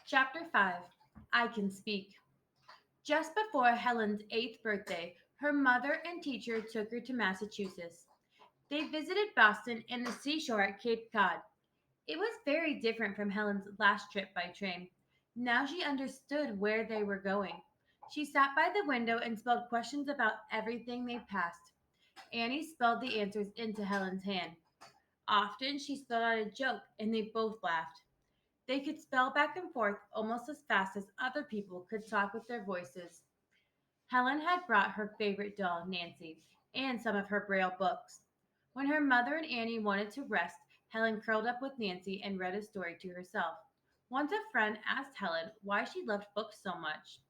Chapter 5. I Can Speak. Just before Helen's 8th birthday, her mother and teacher took her to Massachusetts. They visited Boston and the seashore at Cape Cod. It was very different from Helen's last trip by train. Now she understood where they were going. She sat by the window and spelled questions about everything they passed. Annie spelled the answers into Helen's hand. Often she spelled out a joke and they both laughed. They could spell back and forth almost as fast as other people could talk with their voices. Helen had brought her favorite doll, Nancy, and some of her Braille books. When her mother and Annie wanted to rest, Helen curled up with Nancy and read a story to herself. Once a friend asked Helen why she loved books so much.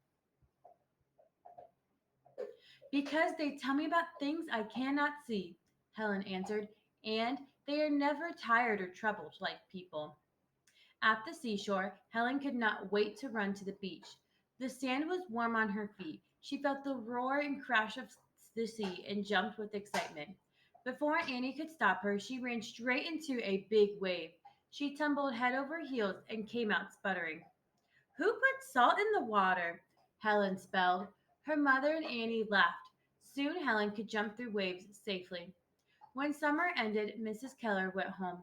Because they tell me about things I cannot see, Helen answered, and they are never tired or troubled like people. At the seashore, Helen could not wait to run to the beach. The sand was warm on her feet. She felt the roar and crash of the sea and jumped with excitement. Before Annie could stop her, she ran straight into a big wave. She tumbled head over heels and came out sputtering. Who put salt in the water? Helen spelled. Her mother and Annie laughed. Soon Helen could jump through waves safely. When summer ended, Mrs. Keller went home.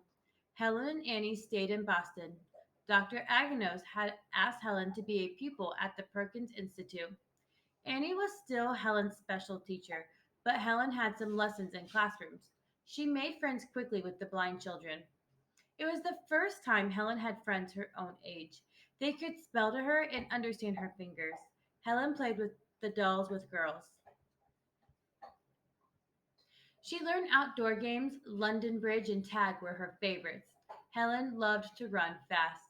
Helen and Annie stayed in Boston. Dr. Aganos had asked Helen to be a pupil at the Perkins Institute. Annie was still Helen's special teacher, but Helen had some lessons in classrooms. She made friends quickly with the blind children. It was the first time Helen had friends her own age. They could spell to her and understand her fingers. Helen played with the dolls with girls. She learned outdoor games. London Bridge and tag were her favorites. Helen loved to run fast.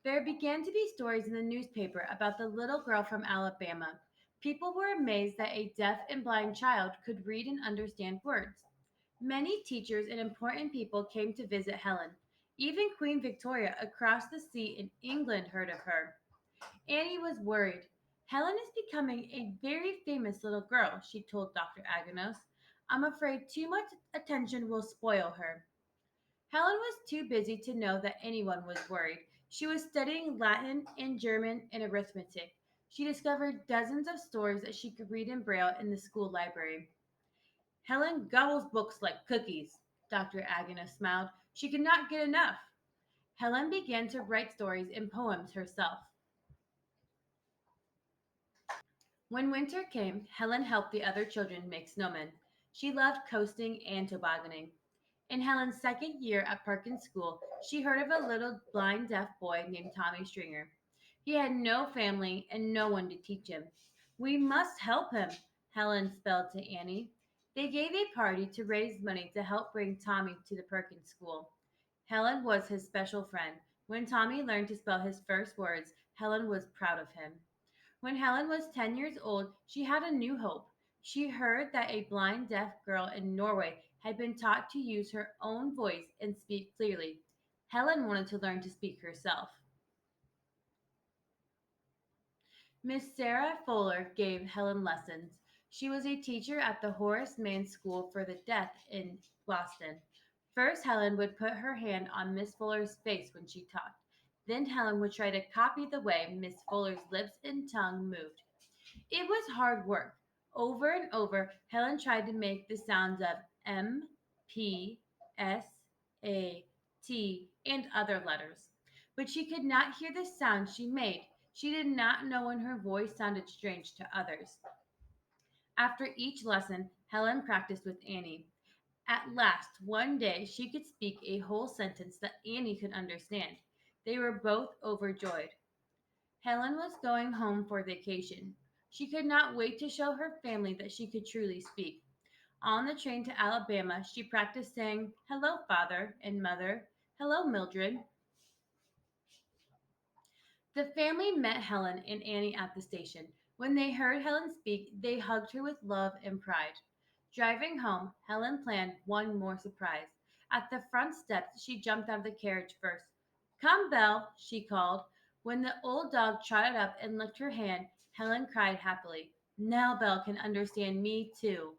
There began to be stories in the newspaper about the little girl from Alabama. People were amazed that a deaf and blind child could read and understand words. Many teachers and important people came to visit Helen. Even Queen Victoria across the sea in England heard of her. Annie was worried. Helen is becoming a very famous little girl, she told Dr. Aganos. I'm afraid too much attention will spoil her. Helen was too busy to know that anyone was worried. She was studying Latin and German and arithmetic. She discovered dozens of stories that she could read in Braille in the school library. Helen gobbles books like cookies. Dr. Agnes smiled. She could not get enough. Helen began to write stories and poems herself. When winter came, Helen helped the other children make snowmen. She loved coasting and tobogganing. In Helen's second year at Perkins School, she heard of a little blind deaf boy named Tommy Stringer. He had no family and no one to teach him. We must help him, Helen spelled to Annie. They gave a party to raise money to help bring Tommy to the Perkins School. Helen was his special friend. When Tommy learned to spell his first words, Helen was proud of him. When Helen was 10 years old, she had a new hope. She heard that a blind deaf girl in Norway had been taught to use her own voice and speak clearly. Helen wanted to learn to speak herself. Miss Sarah Fuller gave Helen lessons. She was a teacher at the Horace Mann School for the Deaf in Boston. First, Helen would put her hand on Miss Fuller's face when she talked. Then Helen would try to copy the way Miss Fuller's lips and tongue moved. It was hard work. Over and over, Helen tried to make the sounds of M, P, S, A, T, and other letters. But she could not hear the sounds she made. She did not know when her voice sounded strange to others. After each lesson, Helen practiced with Annie. At last, one day, she could speak a whole sentence that Annie could understand. They were both overjoyed. Helen was going home for vacation. She could not wait to show her family that she could truly speak. On the train to Alabama, she practiced saying, "Hello, Father and Mother. Hello, Mildred." The family met Helen and Annie at the station. When they heard Helen speak, they hugged her with love and pride. Driving home, Helen planned one more surprise. At the front steps, she jumped out of the carriage first. "Come, Belle," she called. When the old dog trotted up and licked her hand, Helen cried happily. Now Belle can understand me too.